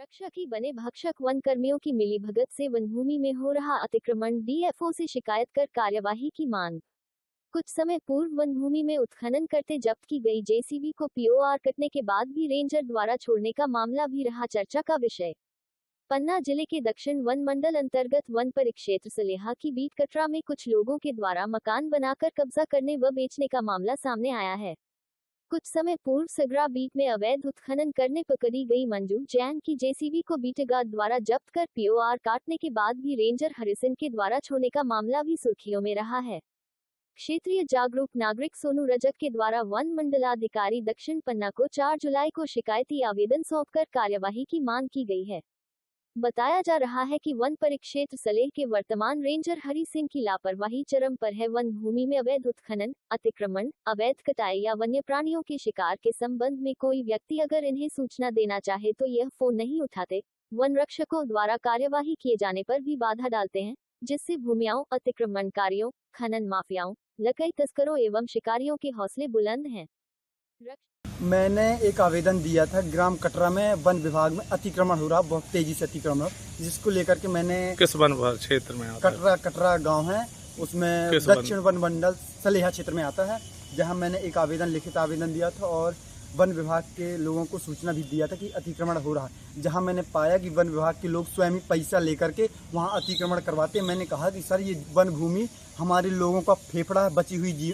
रक्षक ही बने भक्षक। वन कर्मियों की मिलीभगत से वनभूमि में हो रहा अतिक्रमण, डीएफओ से शिकायत कर कार्यवाही की मांग। कुछ समय पूर्व वनभूमि में उत्खनन करते जब्त की गई जेसीबी को पीओआर कटने के बाद भी रेंजर द्वारा छोड़ने का मामला भी रहा चर्चा का विषय। पन्ना जिले के दक्षिण वन मंडल अंतर्गत वन परिक्षेत्र सलेहा की बीट कटरा में कुछ लोगों के द्वारा मकान बनाकर कब्जा करने व बेचने का मामला सामने आया है। कुछ समय पूर्व सगरा बीट में अवैध उत्खनन करने पकड़ी गई मंजू जैन की जेसीबी को बीटगार्ड द्वारा जब्त कर पीओआर काटने के बाद भी रेंजर हरिसिंह के द्वारा छोड़ने का मामला भी सुर्खियों में रहा है। क्षेत्रीय जागरूक नागरिक सोनू रजक के द्वारा वन मंडलाधिकारी दक्षिण पन्ना को 4 जुलाई को शिकायती आवेदन सौंपकर कार्यवाही की मांग की गई है। बताया जा रहा है कि वन परिक्षेत्र सलेह के वर्तमान रेंजर हरि सिंह की लापरवाही चरम पर है। वन भूमि में अवैध उत्खनन, अतिक्रमण, अवैध कटाई या वन्य प्राणियों के शिकार के संबंध में कोई व्यक्ति अगर इन्हें सूचना देना चाहे तो यह फोन नहीं उठाते। वन रक्षकों द्वारा कार्यवाही किए जाने पर भी बाधा डालते हैं, जिससे भूमियाओं, अतिक्रमणकारियों, खनन माफियाओं, लकई तस्करों एवं शिकारियों के हौसले बुलंद हैं। मैंने एक आवेदन दिया था ग्राम कटरा में वन विभाग में अतिक्रमण हो रहा, बहुत तेजी से अतिक्रमण, जिसको लेकर के मैंने किस वन क्षेत्र में आता है? कटरा गांव है, उसमें दक्षिण वन मंडल सलेहा क्षेत्र में आता है, जहां मैंने एक आवेदन लिखित आवेदन दिया था और वन विभाग के लोगों को सूचना भी दिया था कि अतिक्रमण हो रहा है। जहां मैंने पाया कि वन विभाग के लोग स्वयं ही पैसा लेकर के वहां अतिक्रमण करवाते हैं। मैंने कहा कि सर, ये वन भूमि हमारे लोगों का फेफड़ा है, बची हुई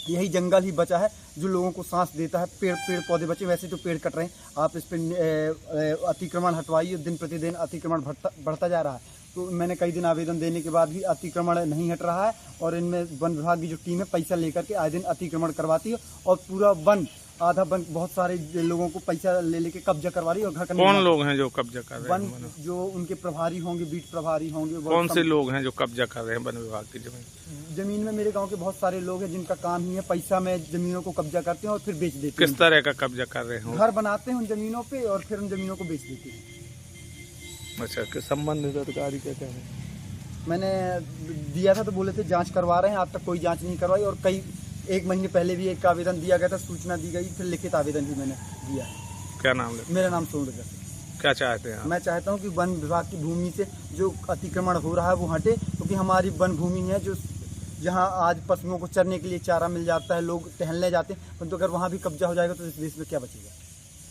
यही जंगल ही बचा है जो लोगों को सांस देता है। पेड़ पौधे बचे, वैसे तो पेड़ कट रहे हैं, आप इस पर अतिक्रमण हटवाइए। दिन प्रतिदिन अतिक्रमण बढ़ता जा रहा है। तो मैंने कई दिन आवेदन देने के बाद भी अतिक्रमण नहीं हट रहा है और इनमें वन विभाग की जो टीम है पैसा लेकर के आए दिन अतिक्रमण करवाती है और पूरा वन, आधा वन, बहुत सारे लोगों को पैसा ले लेके कब्जा करवा रही है। और घर कौन लोग हैं जो कब्जा कर रहे हैं? वन जो उनके प्रभारी होंगे, बीट प्रभारी होंगे। कौन से लोग हैं जो कब्जा कर रहे हैं वन विभाग की जमीन में? मेरे गांव के बहुत सारे लोग हैं जिनका काम ही है पैसा में जमीनों को कब्जा करते हैं और फिर बेच देते हैं। किस तरह का कब्जा कर रहे हैं? घर बनाते हैं उन जमीनों पे और फिर उन जमीनों को बेच देते हैं। अच्छा, किस संबंधित अधिकारी क्या कह रहे हैं? मैंने दिया था तो बोले थे जांच करवा रहे हैं, आज तक कोई जांच नहीं करवाई। और एक महीने पहले भी एक आवेदन दिया गया था, सूचना दी गई, फिर लिखित आवेदन भी मैंने दिया है। क्या नाम है? मेरा नाम सोनू रजक। क्या चाहते हैं? मैं चाहता हूँ कि वन विभाग की भूमि से जो अतिक्रमण हो रहा है वो हटे, क्योंकि हमारी वन भूमि है जो जहाँ आज पशुओं को चरने के लिए चारा मिल जाता है, लोग टहलने जाते हैं, परंतु अगर वहाँ भी कब्जा हो जाएगा तो इस देश में क्या बचेगा।